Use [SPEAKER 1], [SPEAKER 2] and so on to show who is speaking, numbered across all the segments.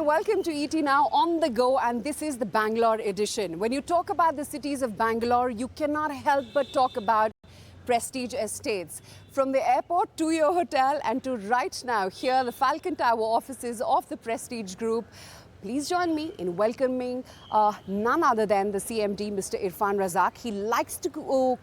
[SPEAKER 1] and welcome to ET Now on the go, and this is the Bangalore edition. When you talk about the cities of Bangalore, you cannot help but talk about Prestige Estates. From the airport to your hotel and to right now here the Falcon Tower offices of the Prestige Group. Please join me in welcoming none other than the CMD, Mr. Irfan Razack. He likes to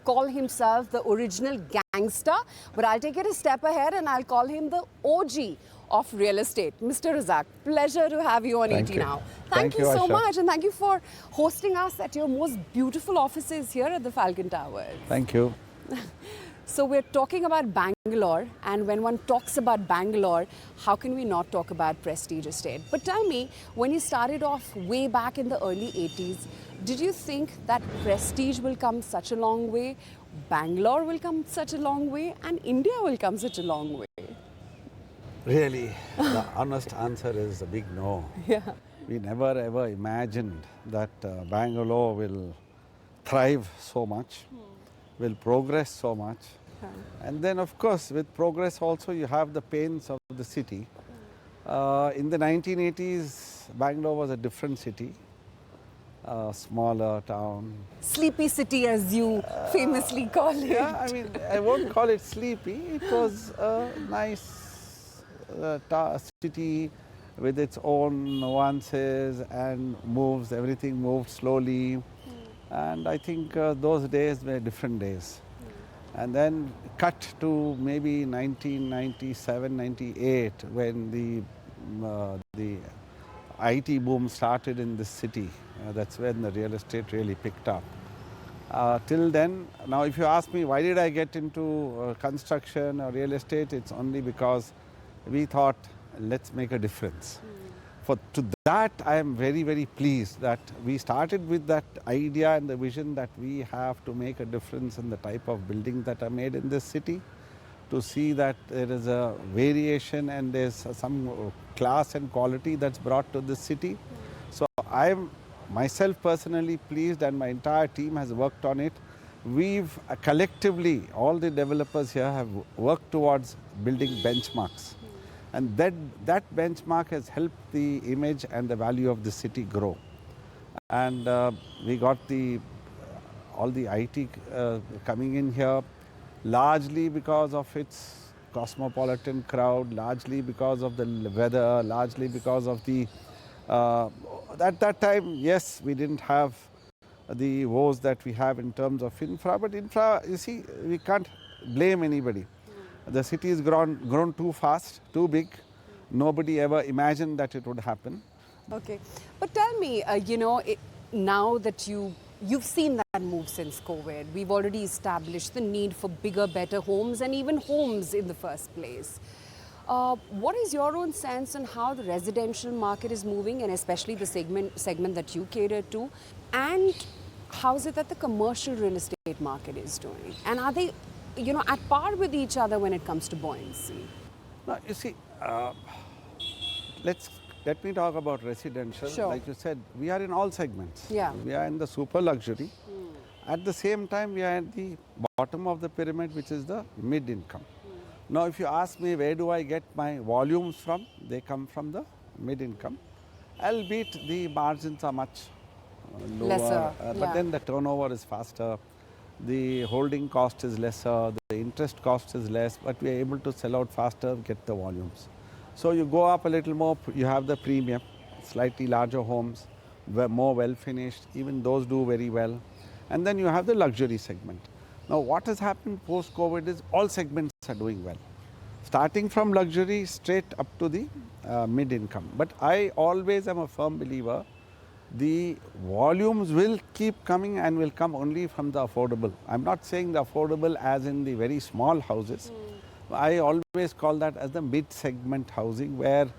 [SPEAKER 1] call himself the original gangster, but I'll take it a step ahead and I'll call him the OG of real estate. Mr. Razack, pleasure to have you on ET Now. Thank you so much, and thank you for hosting us at your most beautiful offices here at the Falcon Towers.
[SPEAKER 2] Thank you.
[SPEAKER 1] So we're talking about Bangalore, and when one talks about Bangalore, how can we not talk about Prestige Estate? But tell me, when you started off way back in the early 80s, did you think that Prestige will come such a long way, Bangalore will come such a long way, and India will come such a long way?
[SPEAKER 2] Really, the honest answer is a big no.
[SPEAKER 1] Yeah.
[SPEAKER 2] We never ever imagined that Bangalore will thrive so much, will progress so much. And then of course with progress also you have the pains of the city. In the 1980s, Bangalore was a different city, a smaller town.
[SPEAKER 1] Sleepy city, as you famously call it.
[SPEAKER 2] Yeah, I mean, I won't call it sleepy. It was a nice city with its own nuances and moves, everything moved slowly. And I think those days were different days. And then cut to maybe 1997, 98, when the IT boom started in this city. That's when the real estate really picked up. Till then, now if you ask me why did I get into construction or real estate, it's only because we thought, let's make a difference. To that, I am very, very pleased that we started with that idea and the vision that we have to make a difference in the type of buildings that are made in this city, to see that there is a variation and there's some class and quality that's brought to this city. So I am myself personally pleased, and my entire team has worked on it. We've collectively, all the developers here have worked towards building benchmarks. And that benchmark has helped the image and the value of the city grow. And we got all the IT coming in here, largely because of its cosmopolitan crowd, largely because of the weather, largely because of the... at that time, yes, we didn't have the woes that we have in terms of infra, but infra, you see, we can't blame anybody. The city has grown too fast, too big. Nobody ever imagined that it would happen.
[SPEAKER 1] Okay. But tell me, now that you've seen that move since COVID, we've already established the need for bigger, better homes and even homes in the first place. What is your own sense on how the residential market is moving, and especially the segment that you cater to? And how is it that the commercial real estate market is doing? And are they at par with each other when it comes to buoyancy?
[SPEAKER 2] No, you see, let me talk about residential.
[SPEAKER 1] Sure.
[SPEAKER 2] Like you said, we are in all segments.
[SPEAKER 1] Yeah.
[SPEAKER 2] We are in the super luxury. At the same time, we are at the bottom of the pyramid, which is the mid-income. Now, if you ask me where do I get my volumes from, they come from the mid-income. Albeit the margins are much lower,
[SPEAKER 1] lesser,
[SPEAKER 2] but then the turnover is faster. The holding cost is lesser, the interest cost is less, but we are able to sell out faster, get the volumes. So you go up a little more, you have the premium, slightly larger homes, more well finished, even those do very well. And then you have the luxury segment. Now what has happened post-COVID is all segments are doing well. Starting from luxury straight up to the mid-income. But I always am a firm believer, the volumes will keep coming and will come only from the affordable. I'm not saying the affordable as in the very small houses. I always call that as the mid-segment housing, where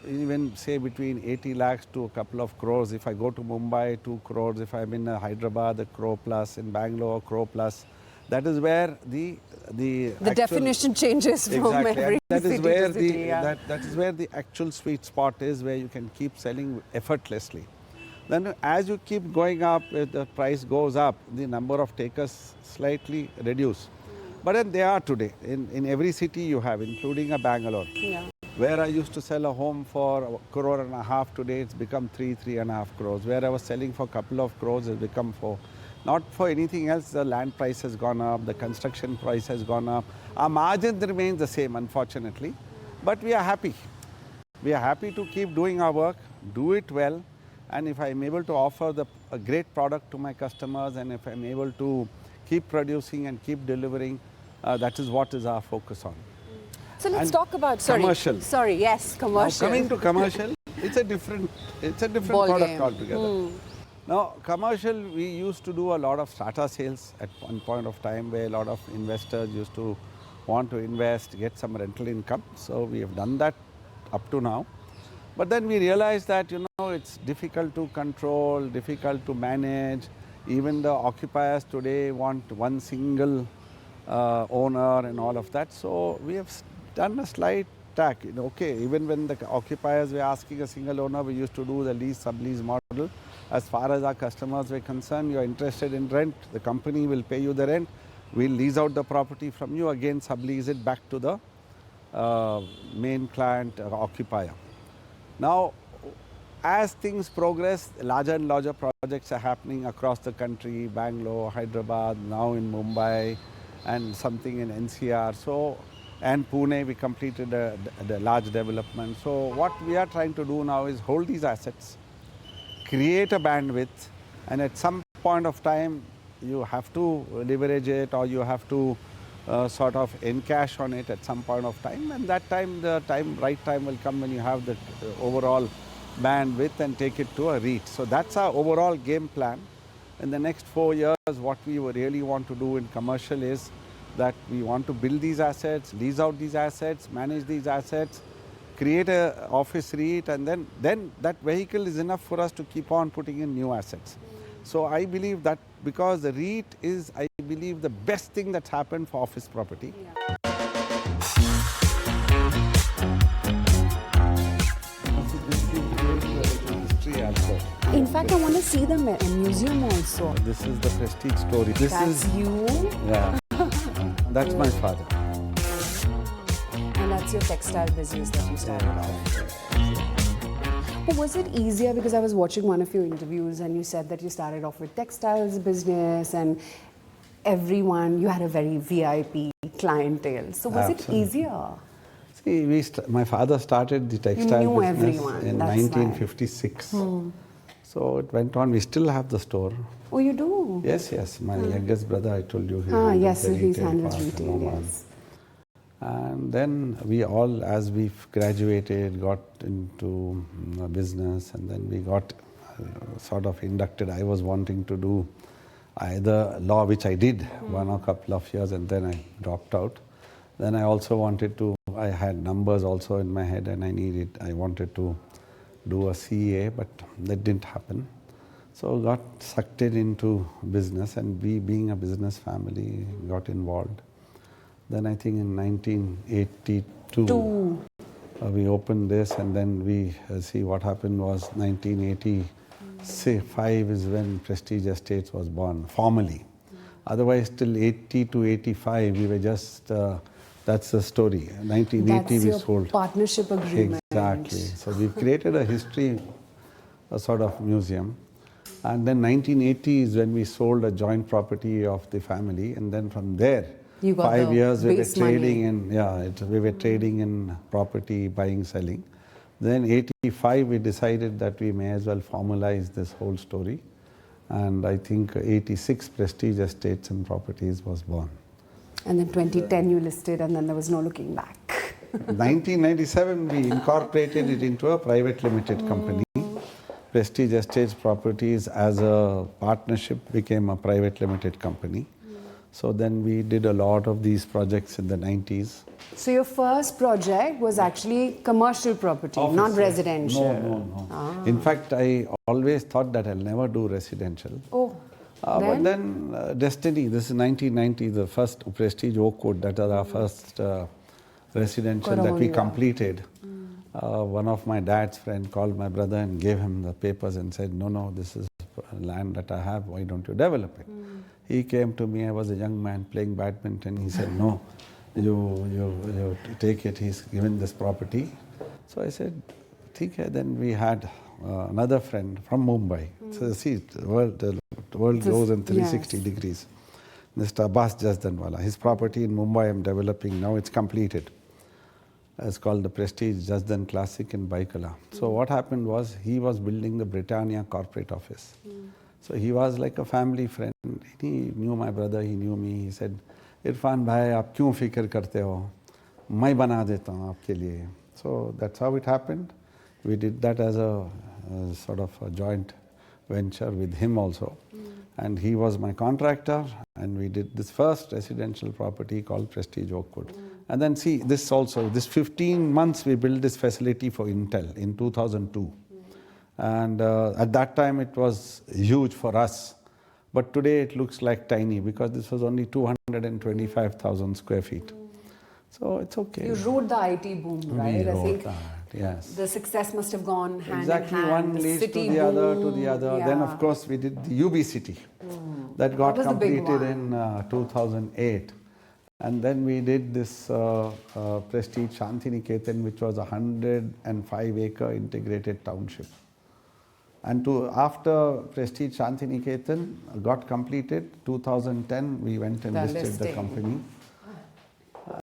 [SPEAKER 2] even say between 80 lakhs to a couple of crores. If I go to Mumbai, 2 crores. If I'm in Hyderabad, a crore plus. In Bangalore, a crore plus. That is where the
[SPEAKER 1] definition changes from every city to city.
[SPEAKER 2] That is where the actual sweet spot is, where you can keep selling effortlessly. Then as you keep going up, the price goes up, the number of takers slightly reduce. But then they are today. In every city you have, including a Bangalore.
[SPEAKER 1] Yeah.
[SPEAKER 2] Where I used to sell a home for 1.5 crore, today it's become 3.5 crores. Where I was selling for a couple of crores, it's become 4. Not for anything else, the land price has gone up, the construction price has gone up. Our margin remains the same, unfortunately, but we are happy. We are happy to keep doing our work, do it well, and if I'm able to offer a great product to my customers, and if I'm able to keep producing and keep delivering, that is what is our focus on.
[SPEAKER 1] So let's
[SPEAKER 2] And
[SPEAKER 1] talk about
[SPEAKER 2] commercial.
[SPEAKER 1] Sorry, yes,
[SPEAKER 2] Now
[SPEAKER 1] commercial.
[SPEAKER 2] coming to commercial, it's a different
[SPEAKER 1] Ball
[SPEAKER 2] product
[SPEAKER 1] game.
[SPEAKER 2] altogether. Now commercial, we used to do a lot of strata sales at one point of time, where a lot of investors used to want to invest, get some rental income. So we have done that up to now. But then we realized that, it's difficult to control, difficult to manage. Even the occupiers today want one single owner and all of that. So we have done a slight tack. Okay, even when the occupiers were asking a single owner, we used to do the lease, sublease model. As far as our customers were concerned, you're interested in rent, the company will pay you the rent. We'll lease out the property from you, again sublease it back to the main client occupier. Now, as things progress, larger and larger projects are happening across the country, Bangalore, Hyderabad, now in Mumbai, and something in NCR. So, and Pune, we completed a large development. So what we are trying to do now is hold these assets, create a bandwidth, and at some point of time, you have to leverage it, or you have to sort of encash on it at some point of time. And that time, right time will come when you have the overall bandwidth and take it to a REIT. So that's our overall game plan. In the next 4 years, what we really want to do in commercial is that we want to build these assets, lease out these assets, manage these assets, create a office REIT, and then that vehicle is enough for us to keep on putting in new assets. So I believe that because the REIT is, I believe, the best thing that's happened for office property.
[SPEAKER 1] In fact, I want to see the museum also.
[SPEAKER 2] This is the Prestige story.
[SPEAKER 1] That's you?
[SPEAKER 2] Yeah. That's my father.
[SPEAKER 1] And that's your textile business that you started off. But was it easier, because I was watching one of your interviews and you said that you started off with textiles business and you had a very VIP clientele. So was it easier?
[SPEAKER 2] See, my father started the textile business in 1956. So it went on. We still have the store.
[SPEAKER 1] Oh, you do?
[SPEAKER 2] Yes. My youngest brother, I told you,
[SPEAKER 1] he's handles retail, yes.
[SPEAKER 2] And then we all, as we graduated, got into business, and then we got sort of inducted. I was wanting to do either law, which I did one or couple of years, and then I dropped out. Then I also wanted to, I had numbers also in my head, and I wanted to do a CA, but that didn't happen. So got sucked into business, and we, being a business family, got involved. Then I think in 1982, we opened this, and then we see what happened was 1985 is when Prestige Estates was born, formally. Otherwise, till 80 to 85, we were just, that's the story. 1980 we sold.
[SPEAKER 1] Partnership agreement.
[SPEAKER 2] Exactly. So we've created a history, a sort of museum. And then 1980 is when we sold a joint property of the family, and then from there, 5 years we were trading in, we were trading in property, buying, selling. Then 85 we decided that we may as well formalize this whole story. And I think 86 Prestige Estates and Properties was born.
[SPEAKER 1] And then 2010 you listed, and then there was no looking back.
[SPEAKER 2] 1997 we incorporated it into a private limited company. Prestige Estates Properties as a partnership became a private limited company. So then we did a lot of these projects in the 90s.
[SPEAKER 1] So your first project was actually commercial property, not residential?
[SPEAKER 2] No. In fact, I always thought that I'll never do residential. But then destiny, this is 1990, the first Prestige Oakwood, that was our first residential that we completed. One of my dad's friend called my brother and gave him the papers and said, no, this is land that I have, why don't you develop it? He came to me, I was a young man playing badminton. He said, no, you take it. He's given this property. So I said, "ठीक है." Then we had another friend from Mumbai. So see, the world goes in 360 degrees. Mr. Abbas Jasdanwala. His property in Mumbai I'm developing now. It's completed. It's called the Prestige Jasdan Classic in Baikala. So what happened was he was building the Britannia corporate office. So he was like a family friend. He knew my brother, he knew me. He said, "Irfan bhai, aap kyun fikr karte ho? Main bana deta hu aapke liye." So that's how it happened. We did that as a sort of a joint venture with him also. And he was my contractor, and we did this first residential property called Prestige Oakwood. And then see, this also, this 15 months we built this facility for Intel in 2002. And at that time it was huge for us. But today it looks like tiny because this was only 225,000 square feet. So it's okay.
[SPEAKER 1] You rode the IT boom, right?
[SPEAKER 2] We
[SPEAKER 1] I think
[SPEAKER 2] that, yes.
[SPEAKER 1] the success must have gone hand
[SPEAKER 2] Exactly,
[SPEAKER 1] in hand.
[SPEAKER 2] one
[SPEAKER 1] The
[SPEAKER 2] leads to
[SPEAKER 1] city
[SPEAKER 2] the other,
[SPEAKER 1] boom.
[SPEAKER 2] Then of course we did the UB City. That got
[SPEAKER 1] was the big
[SPEAKER 2] completed
[SPEAKER 1] one.
[SPEAKER 2] in 2008. And then we did this Prestige Shantiniketan, which was a 105-acre integrated township. And after Prestige Shantiniketan got completed, 2010, we went and listed the company.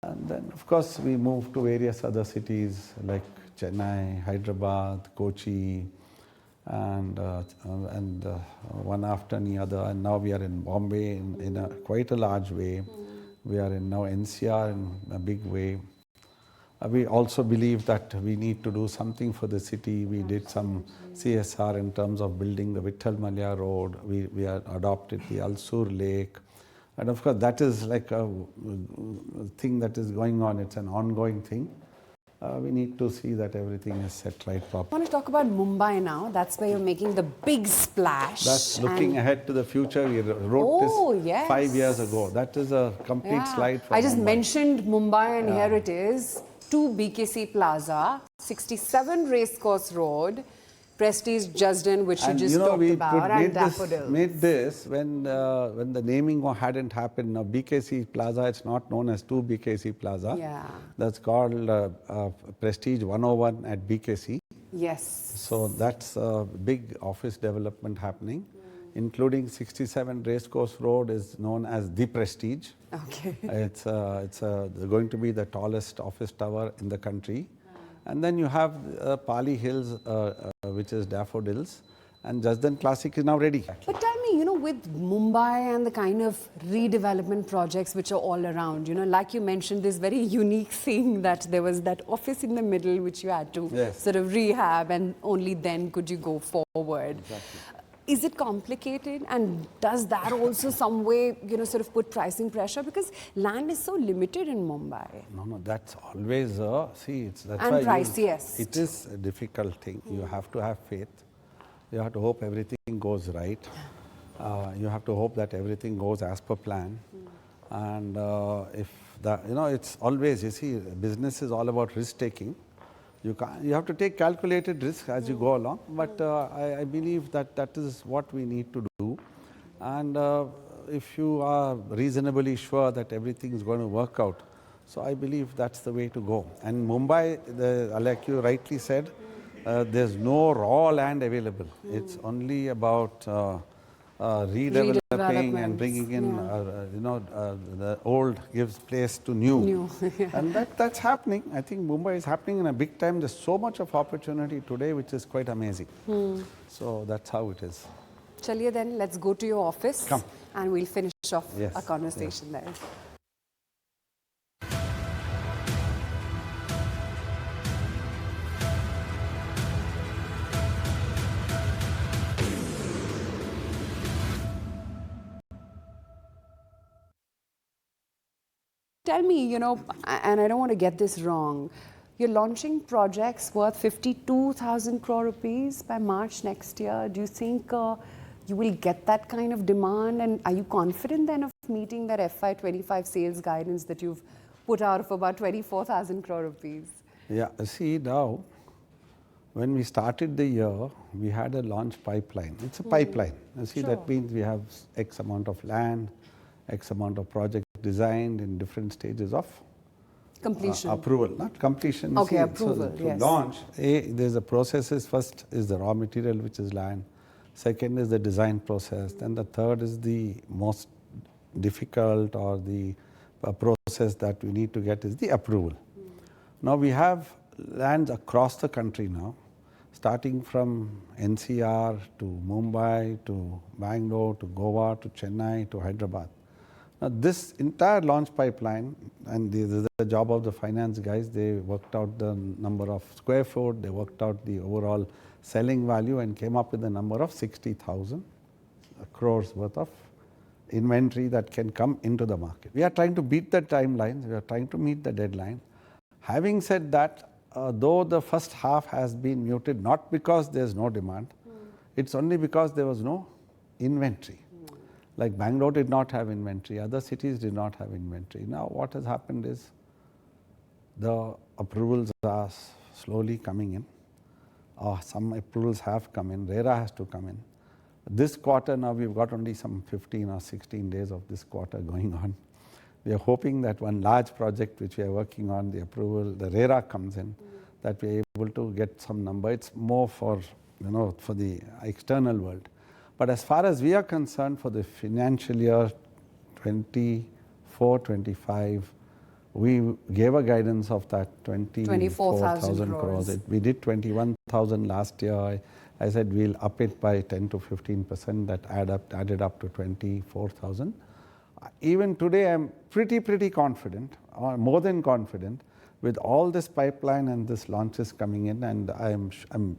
[SPEAKER 2] And then, of course, we moved to various other cities like Chennai, Hyderabad, Kochi, and one after the other. And now we are in Bombay in a quite a large way. We are in now NCR in a big way. We also believe that we need to do something for the city. We did some CSR in terms of building the Vitthal Malya Road. We adopted the Alsur Lake. And of course, that is like a thing that is going on. It's an ongoing thing. We need to see that everything is set right properly.
[SPEAKER 1] I want to talk about Mumbai now. That's where you're making the big splash.
[SPEAKER 2] That's looking ahead to the future. We wrote this 5 years ago. That is a complete slide for
[SPEAKER 1] I just
[SPEAKER 2] Mumbai.
[SPEAKER 1] mentioned Mumbai, and here it is. 2 BKC Plaza, 67 Racecourse Road, Prestige Jasdan, which you just talked about, and Daffodils.
[SPEAKER 2] Made this when the naming hadn't happened. Now BKC Plaza, it's not known as 2 BKC Plaza.
[SPEAKER 1] Yeah.
[SPEAKER 2] That's called Prestige 101 at BKC.
[SPEAKER 1] Yes.
[SPEAKER 2] So that's a big office development happening, including 67 Racecourse Road is known as the Prestige.
[SPEAKER 1] Okay.
[SPEAKER 2] It's going to be the tallest office tower in the country. And then you have Pali Hills, which is Daffodils, and Jasdan Classic is now ready.
[SPEAKER 1] But tell me, with Mumbai and the kind of redevelopment projects which are all around, like you mentioned, this very unique thing that there was that office in the middle which you had to sort of rehab, and only then could you go forward.
[SPEAKER 2] Exactly.
[SPEAKER 1] Is it complicated, and does that also some way, sort of put pricing pressure, because land is so limited in Mumbai?
[SPEAKER 2] No, that's always that's
[SPEAKER 1] and
[SPEAKER 2] why
[SPEAKER 1] priciest.
[SPEAKER 2] it is a difficult thing. You have to have faith. You have to hope everything goes right. You have to hope that everything goes as per plan. And if that, it's always, business is all about risk taking. You have to take calculated risk as you go along, but I believe that is what we need to do. And if you are reasonably sure that everything is going to work out, so I believe that's the way to go. And Mumbai, like you rightly said, there's no raw land available. It's only about redeveloping and bringing in, the old gives place to new. And that's happening. I think Mumbai is happening in a big time. There's so much of opportunity today, which is quite amazing. So that's how it is.
[SPEAKER 1] Chaliye then, let's go to your office.
[SPEAKER 2] Come.
[SPEAKER 1] And we'll finish off our conversation there. Tell me, and I don't want to get this wrong, you're launching projects worth 52,000 crore rupees by March next year. Do you think you will get that kind of demand? And are you confident then of meeting that FY25 sales guidance that you've put out of about 24,000 crore rupees?
[SPEAKER 2] Yeah, see now, when we started the year, we had a launch pipeline. It's a pipeline. That means we have X amount of land, X amount of projects designed in different stages of
[SPEAKER 1] Completion.
[SPEAKER 2] Approval, not completion.
[SPEAKER 1] Okay,
[SPEAKER 2] See,
[SPEAKER 1] approval,
[SPEAKER 2] so to
[SPEAKER 1] yes.
[SPEAKER 2] launch, there's a processes. First is the raw material, which is land. Second is the design process. Then the third is the most difficult or the process that we need to get is the approval. Now we have lands across the country now, starting from NCR to Mumbai to Bangalore to Goa to Chennai to Hyderabad. Now this entire launch pipeline, and this is the job of the finance guys, they worked out the number of square foot, they worked out the overall selling value and came up with a number of 60,000 crores worth of inventory that can come into the market. We are trying to beat the timelines, we are trying to meet the deadline. Having said that, though the first half has been muted, not because there is no demand, it's only because there was no inventory. Like Bangalore did not have inventory, other cities did not have inventory. Now what has happened is the approvals are slowly coming in. Some approvals have come in, RERA has to come in. This quarter now we've got only some 15 or 16 days of this quarter going on. We are hoping that one large project which we are working on, the approval, the RERA comes in, that we are able to get some number. It's more for, for the external world. But as far as we are concerned, for the financial year 24-25, we gave a guidance of that 24,000 crores. We did 21,000 last year. I said we'll up it by 10 to 15%. That added up to 24,000. Even today, I'm pretty confident, or more than confident, with all this pipeline and this launches coming in, and I'm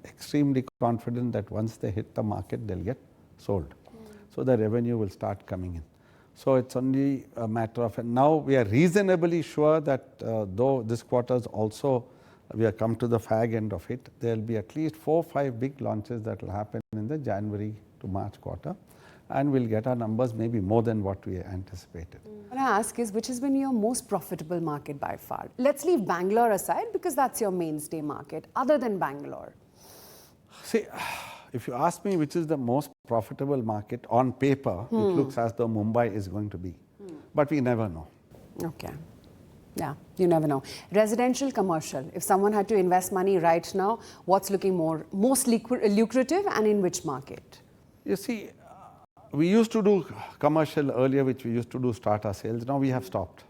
[SPEAKER 2] extremely confident that once they hit the market, they'll get sold. So the revenue will start coming in. So it's only a matter of, and now we are reasonably sure that though this quarter is also, we have come to the fag end of it, there will be at least 4 or 5 big launches that will happen in the January to March quarter, and we'll get our numbers maybe more than what we anticipated.
[SPEAKER 1] What I ask is, which has been your most profitable market by far? Let's leave Bangalore aside because that's your mainstay market, other than Bangalore.
[SPEAKER 2] See, if you ask me which is the most profitable market, on paper, it looks as though Mumbai is going to be. But we never know.
[SPEAKER 1] Okay. Yeah, you never know. Residential, commercial. If someone had to invest money right now, what's looking most lucrative and in which market?
[SPEAKER 2] You see, we used to do commercial earlier, which we used to do strata sales. Now we have stopped.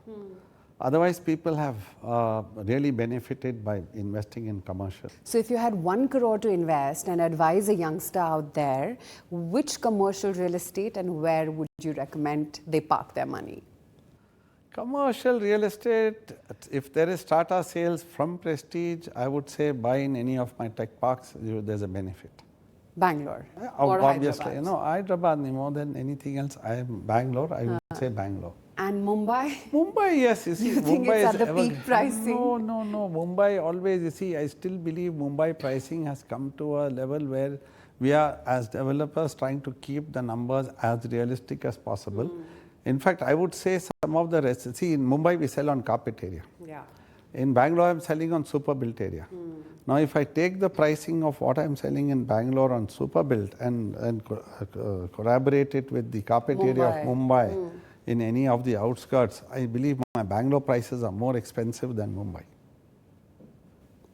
[SPEAKER 2] Otherwise, people have really benefited by investing in commercial.
[SPEAKER 1] So if you had 1 crore to invest and advise a youngster out there, which commercial real estate and where would you recommend they park their money?
[SPEAKER 2] Commercial real estate, if there is strata sales from Prestige, I would say buy in any of my tech parks, there's a benefit.
[SPEAKER 1] Bangalore
[SPEAKER 2] or obviously, Hyderabad more than anything else. I am Bangalore, I would say Bangalore.
[SPEAKER 1] And Mumbai?
[SPEAKER 2] Mumbai, yes. You see,
[SPEAKER 1] you think
[SPEAKER 2] Mumbai
[SPEAKER 1] it's at the peak pricing?
[SPEAKER 2] No. Mumbai always, you see, I still believe Mumbai pricing has come to a level where we are, as developers, trying to keep the numbers as realistic as possible. In fact, I would say some of the rest, see, in Mumbai we sell on carpet area.
[SPEAKER 1] Yeah.
[SPEAKER 2] In Bangalore, I'm selling on super built area. Now, if I take the pricing of what I'm selling in Bangalore on super built and corroborate it with the carpet area of Mumbai, in any of the outskirts, I believe my Bangalore prices are more expensive than Mumbai.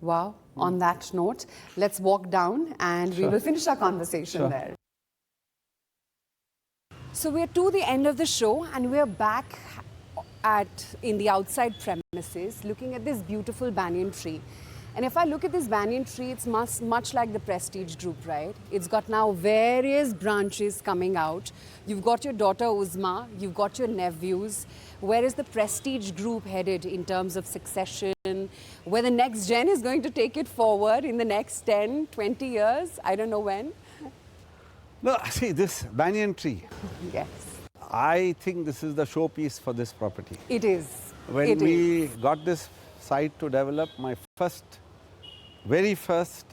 [SPEAKER 1] Wow. On that note, let's walk down and we will finish our conversation there. So we're to the end of the show and we're back in the outside premises looking at this beautiful banyan tree. And if I look at this banyan tree, it's much like the Prestige Group, right? It's got now various branches coming out. You've got your daughter Uzma, you've got your nephews. Where is the Prestige Group headed in terms of succession? Where the next gen is going to take it forward in the next 10, 20 years? I don't know when.
[SPEAKER 2] No, see this banyan tree.
[SPEAKER 1] Yes.
[SPEAKER 2] I think this is the showpiece for this property.
[SPEAKER 1] It is.
[SPEAKER 2] When we got this site to develop, my very first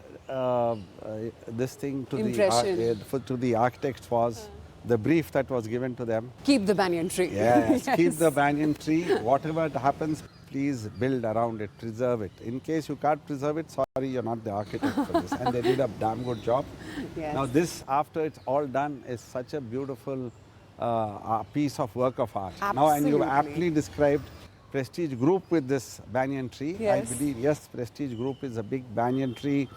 [SPEAKER 2] this thing to the architects was the brief that was given to them.
[SPEAKER 1] Keep the banyan tree.
[SPEAKER 2] Yes, keep the banyan tree. Whatever happens, please build around it, preserve it. In case you can't preserve it, sorry, you're not the architect for this. And they did a damn good job.
[SPEAKER 1] Yes.
[SPEAKER 2] Now this, after it's all done, is such a beautiful piece of work of art.
[SPEAKER 1] Absolutely.
[SPEAKER 2] Now, and you've aptly described Prestige Group with this banyan tree.
[SPEAKER 1] Yes.
[SPEAKER 2] I believe, yes, Prestige Group is a big banyan tree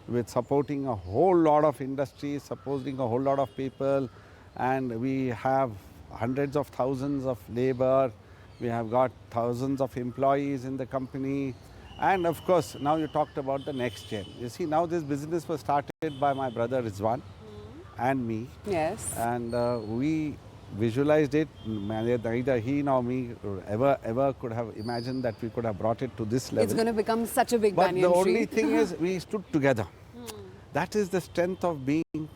[SPEAKER 2] with supporting a whole lot of industries, supporting a whole lot of people, and we have hundreds of thousands of labor. We have got thousands of employees in the company. And of course, now you talked about the next gen. You see, now this business was started by my brother Rizwan and me.
[SPEAKER 1] Yes.
[SPEAKER 2] And we visualized it. Neither he nor me ever could have imagined that we could have brought it to this level.
[SPEAKER 1] It's going to become such a big
[SPEAKER 2] But
[SPEAKER 1] banyan
[SPEAKER 2] the
[SPEAKER 1] tree.
[SPEAKER 2] only thing is we stood together. That is the strength of being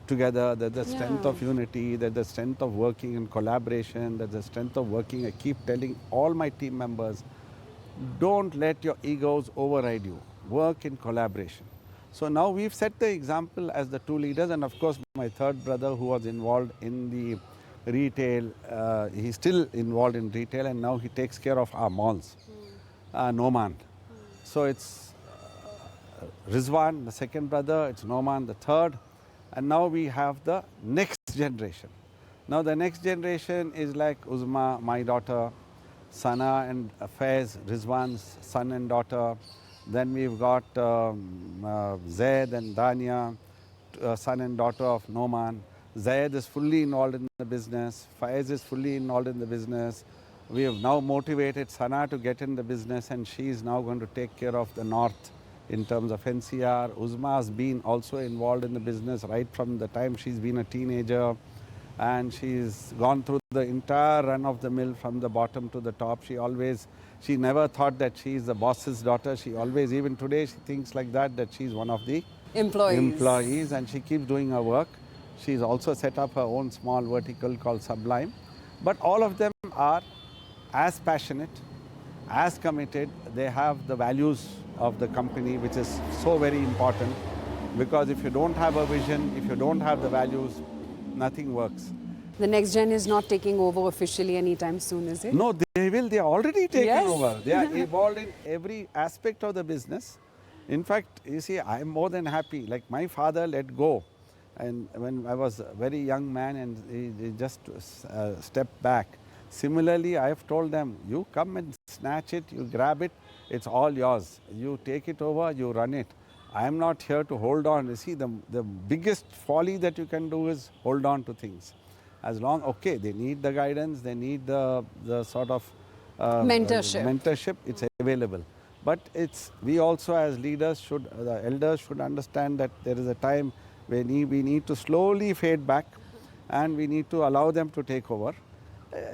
[SPEAKER 2] together, that's the strength of unity, that's the strength of working in collaboration, that's the strength of working. I keep telling all my team members, don't let your egos override you. Work in collaboration. So now we've set the example as the two leaders, and of course my third brother who was involved in the retail, he's still involved in retail, and now he takes care of our malls, Noman. So it's Rizwan, the second brother, it's Noman, the third, and now we have the next generation. Now the next generation is like Uzma, my daughter, Sana and Faiz, Rizwan's son and daughter. Then we've got Zaid and Dania, son and daughter of Noman. Zaid is fully involved in the business. Faiz is fully involved in the business. We have now motivated Sana to get in the business, and she is now going to take care of the north in terms of NCR. Uzma has been also involved in the business right from the time she's been a teenager. And she's gone through the entire run of the mill from the bottom to the top. She never thought that she's the boss's daughter. She always, even today, she thinks like that she's one of the employees, and she keeps doing her work. She's also set up her own small vertical called Sublime. But all of them are as passionate, as committed. They have the values of the company, which is so very important, because if you don't have a vision, if you don't have the values, nothing works.
[SPEAKER 1] The next gen is not taking over officially anytime soon, is it?
[SPEAKER 2] No, they will. They are already taken
[SPEAKER 1] Yes.
[SPEAKER 2] over. They are involved in every aspect of the business. In fact, you see, I am more than happy. Like my father let go, and when I was a very young man, and he just stepped back. Similarly, I have told them, you come and snatch it, you grab it, it's all yours. You take it over, you run it. I am not here to hold on. You see, the biggest folly that you can do is hold on to things. As long, okay, they need the guidance, they need the sort of mentorship, it's available. But we also as leaders the elders should understand that there is a time when we need to slowly fade back, and we need to allow them to take over.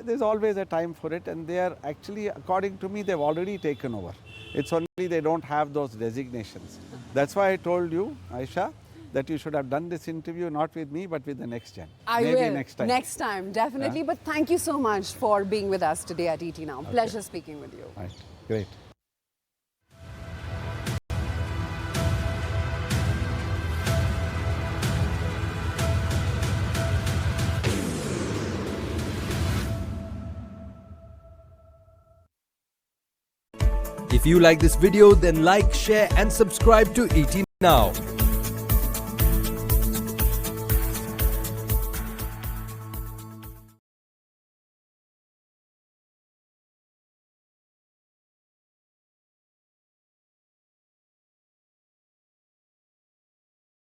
[SPEAKER 2] There's always a time for it, and they are actually, according to me, they've already taken over. It's only they don't have those designations. That's why I told you, Aisha, that you should have done this interview not with me but with the next gen.
[SPEAKER 1] Maybe
[SPEAKER 2] next time.
[SPEAKER 1] Next time, definitely. But thank you so much for being with us today at ET Now. Pleasure speaking with you.
[SPEAKER 2] Right. Great.
[SPEAKER 3] If you like this video, then like, share and subscribe to ET Now.